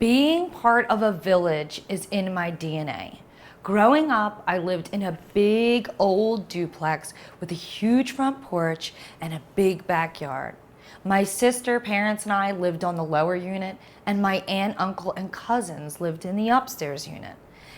Being part of a village is in my DNA. Growing up, I lived in a big old duplex with a huge front porch and a big backyard. My sister, parents, and I lived on the lower unit, and my aunt, uncle, and cousins lived in the upstairs unit.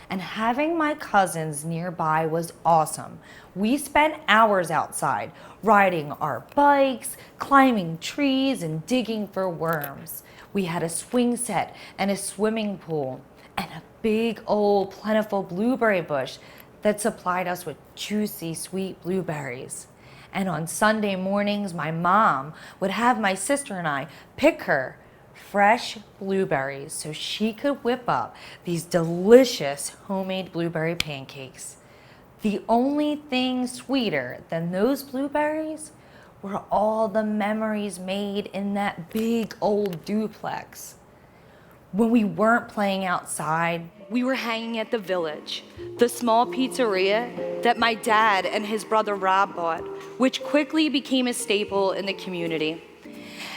And having my cousins nearby was awesome. We spent hours outside, riding our bikes, climbing trees, and digging for worms. We had a swing set and a swimming pool and a big old plentiful blueberry bush that supplied us with juicy sweet blueberries. And on Sunday mornings, my mom would have my sister and I pick her fresh blueberries so she could whip up these delicious homemade blueberry pancakes. The only thing sweeter than those blueberries were all the memories made in that big old duplex. When we weren't playing outside, we were hanging at the Village, the small pizzeria that my dad and his brother Rob bought, which quickly became a staple in the community.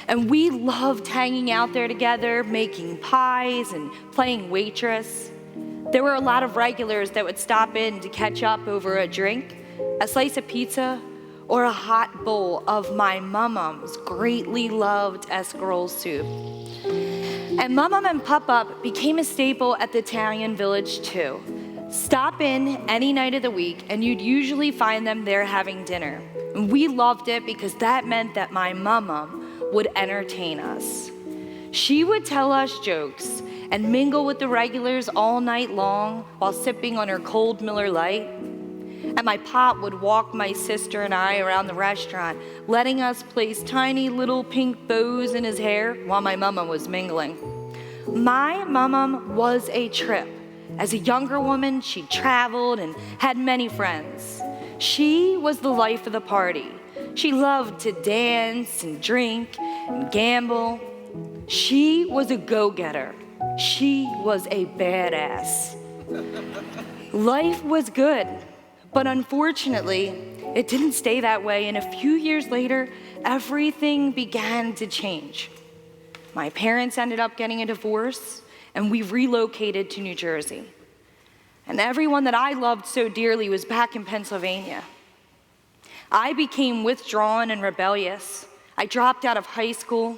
And we loved hanging out there together, making pies and playing waitress. There were a lot of regulars that would stop in to catch up over a drink, a slice of pizza, or a hot bowl of my mum's greatly loved escarole soup. And Mum and Pop-Up became a staple at the Italian Village too. Stop in any night of the week and you'd usually find them there having dinner. And we loved it because that meant that my mum would entertain us. She would tell us jokes and mingle with the regulars all night long while sipping on her cold Miller Lite. And my pop would walk my sister and I around the restaurant, letting us place tiny little pink bows in his hair while my mama was mingling. My mama was a trip. As a younger woman, she traveled and had many friends. She was the life of the party. She loved to dance and drink and gamble. She was a go-getter. She was a badass. Life was good. But unfortunately, it didn't stay that way, and a few years later, everything began to change. My parents ended up getting a divorce, and we relocated to New Jersey. And everyone that I loved so dearly was back in Pennsylvania. I became withdrawn and rebellious. I dropped out of high school,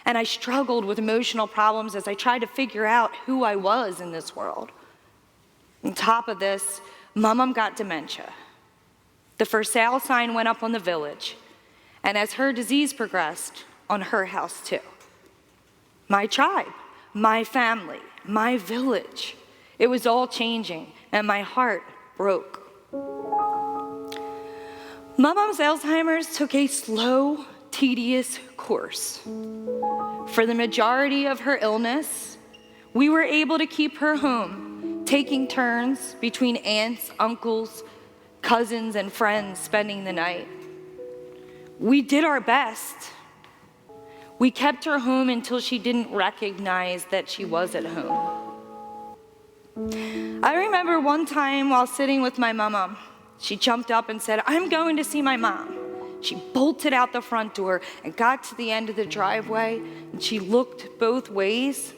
and I struggled with emotional problems as I tried to figure out who I was in this world. On top of this, Mum got dementia. The for sale sign went up on the Village, and as her disease progressed, on her house too. My tribe, my family, my village, it was all changing, and my heart broke. Mum's Alzheimer's took a slow, tedious course. For the majority of her illness, we were able to keep her home, taking turns between aunts, uncles, cousins, and friends spending the night. We did our best. We kept her home until she didn't recognize that she was at home. I remember one time while sitting with my mama, she jumped up and said, "I'm going to see my mom." She bolted out the front door and got to the end of the driveway, and she looked both ways.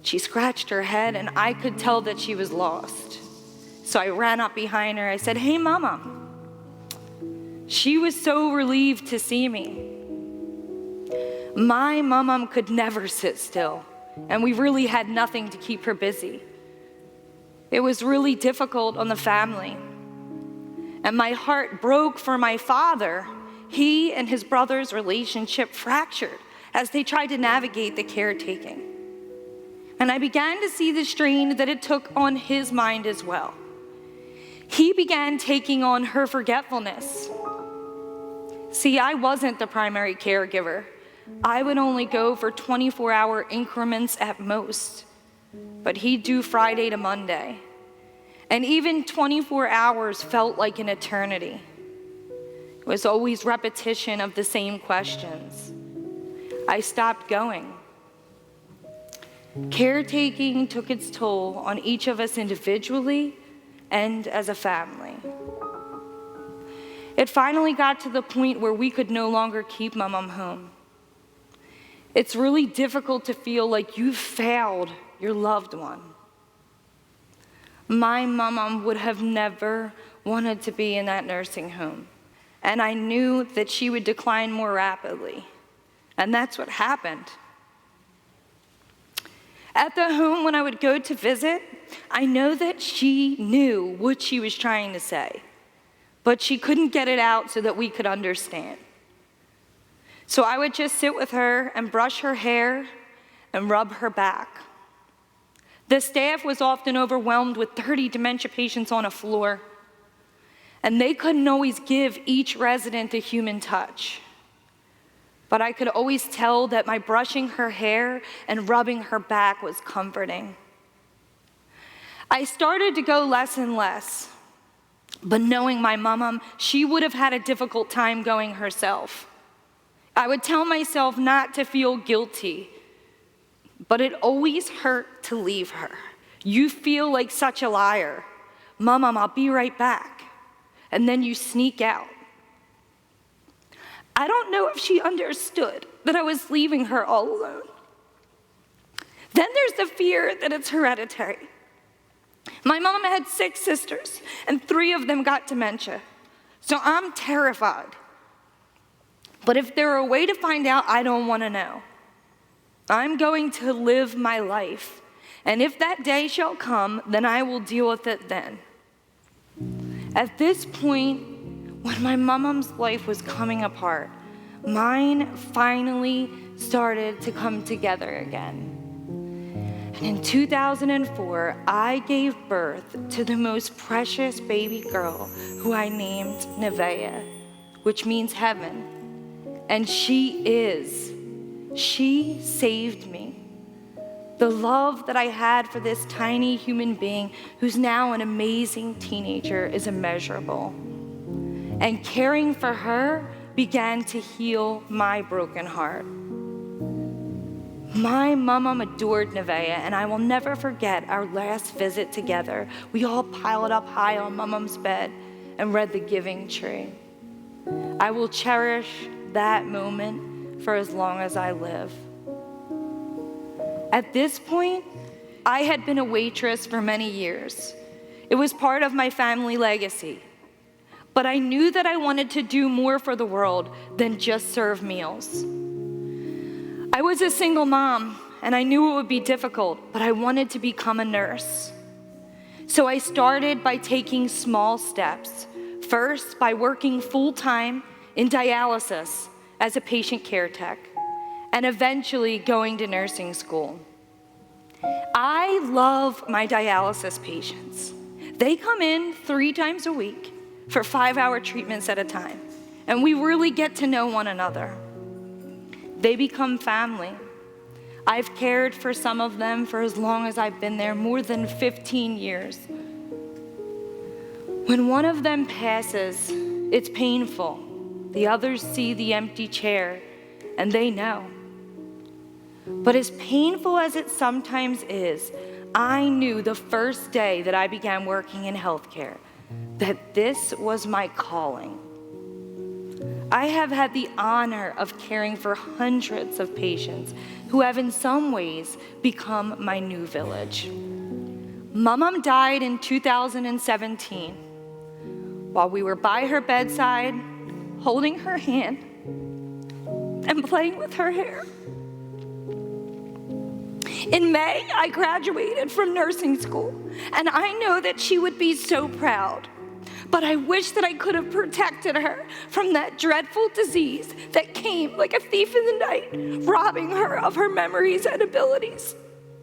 She scratched her head, and I could tell that she was lost. So I ran up behind her. I said, "Hey, Mama." She was so relieved to see me. My mama could never sit still, and we really had nothing to keep her busy. It was really difficult on the family. And my heart broke for my father. He and his brother's relationship fractured as they tried to navigate the caretaking. And I began to see the strain that it took on his mind as well. He began taking on her forgetfulness. See, I wasn't the primary caregiver. I would only go for 24-hour increments at most. But he'd do Friday to Monday. And even 24 hours felt like an eternity. It was always repetition of the same questions. I stopped going. Caretaking took its toll on each of us individually and as a family. It finally got to the point where we could no longer keep Mum home. It's really difficult to feel like you've failed your loved one. My mom would have never wanted to be in that nursing home, and I knew that she would decline more rapidly, and that's what happened. At the home, when I would go to visit, I know that she knew what she was trying to say, but she couldn't get it out so that we could understand. So I would just sit with her and brush her hair and rub her back. The staff was often overwhelmed with 30 dementia patients on a floor, and they couldn't always give each resident a human touch. But I could always tell that my brushing her hair and rubbing her back was comforting. I started to go less and less, but knowing my mom, she would have had a difficult time going herself. I would tell myself not to feel guilty, but it always hurt to leave her. You feel like such a liar. Mom, I'll be right back. And then you sneak out. I don't know if she understood that I was leaving her all alone. Then there's the fear that it's hereditary. My mom had 6 sisters, and 3 of them got dementia. So I'm terrified. But if there were a way to find out, I don't want to know. I'm going to live my life, and if that day shall come, then I will deal with it then. At this point, when my mom's life was coming apart, mine finally started to come together again. And in 2004, I gave birth to the most precious baby girl who I named Nevaeh, which means heaven. And she saved me. The love that I had for this tiny human being who's now an amazing teenager is immeasurable. And caring for her began to heal my broken heart. My mom adored Nevaeh, and I will never forget our last visit together. We all piled up high on Mom's bed and read The Giving Tree. I will cherish that moment for as long as I live. At this point, I had been a waitress for many years. It was part of my family legacy. But I knew that I wanted to do more for the world than just serve meals. I was a single mom, and I knew it would be difficult, but I wanted to become a nurse. So I started by taking small steps. First, by working full-time in dialysis as a patient care tech, and eventually going to nursing school. I love my dialysis patients. They come in 3 times a week for 5-hour treatments at a time, and we really get to know one another. They become family. I've cared for some of them for as long as I've been there, more than 15 years. When one of them passes, it's painful. The others see the empty chair, and they know. But as painful as it sometimes is, I knew the first day that I began working in healthcare that this was my calling. I have had the honor of caring for hundreds of patients who have in some ways become my new village. Mom died in 2017 while we were by her bedside, holding her hand and playing with her hair. In May, I graduated from nursing school, and I know that she would be so proud. But I wish that I could have protected her from that dreadful disease that came like a thief in the night, robbing her of her memories and abilities.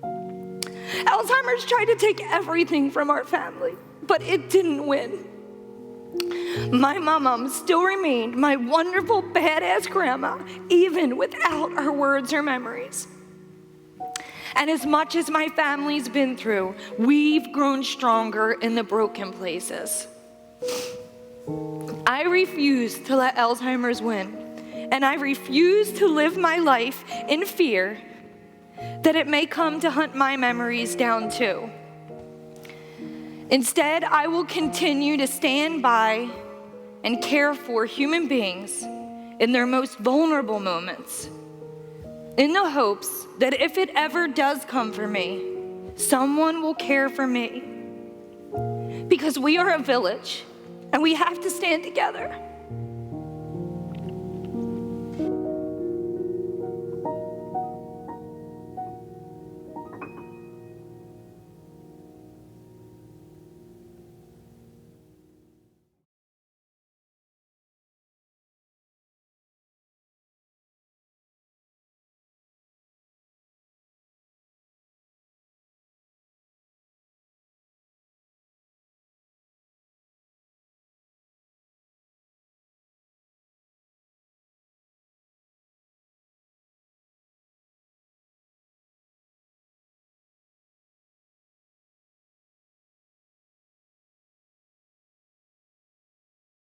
Alzheimer's tried to take everything from our family, but it didn't win. My mom still remained my wonderful badass grandma, even without her words or memories. And as much as my family's been through, we've grown stronger in the broken places. I refuse to let Alzheimer's win, and I refuse to live my life in fear that it may come to hunt my memories down too. Instead, I will continue to stand by and care for human beings in their most vulnerable moments, in the hopes that if it ever does come for me, someone will care for me. Because we are a village and we have to stand together.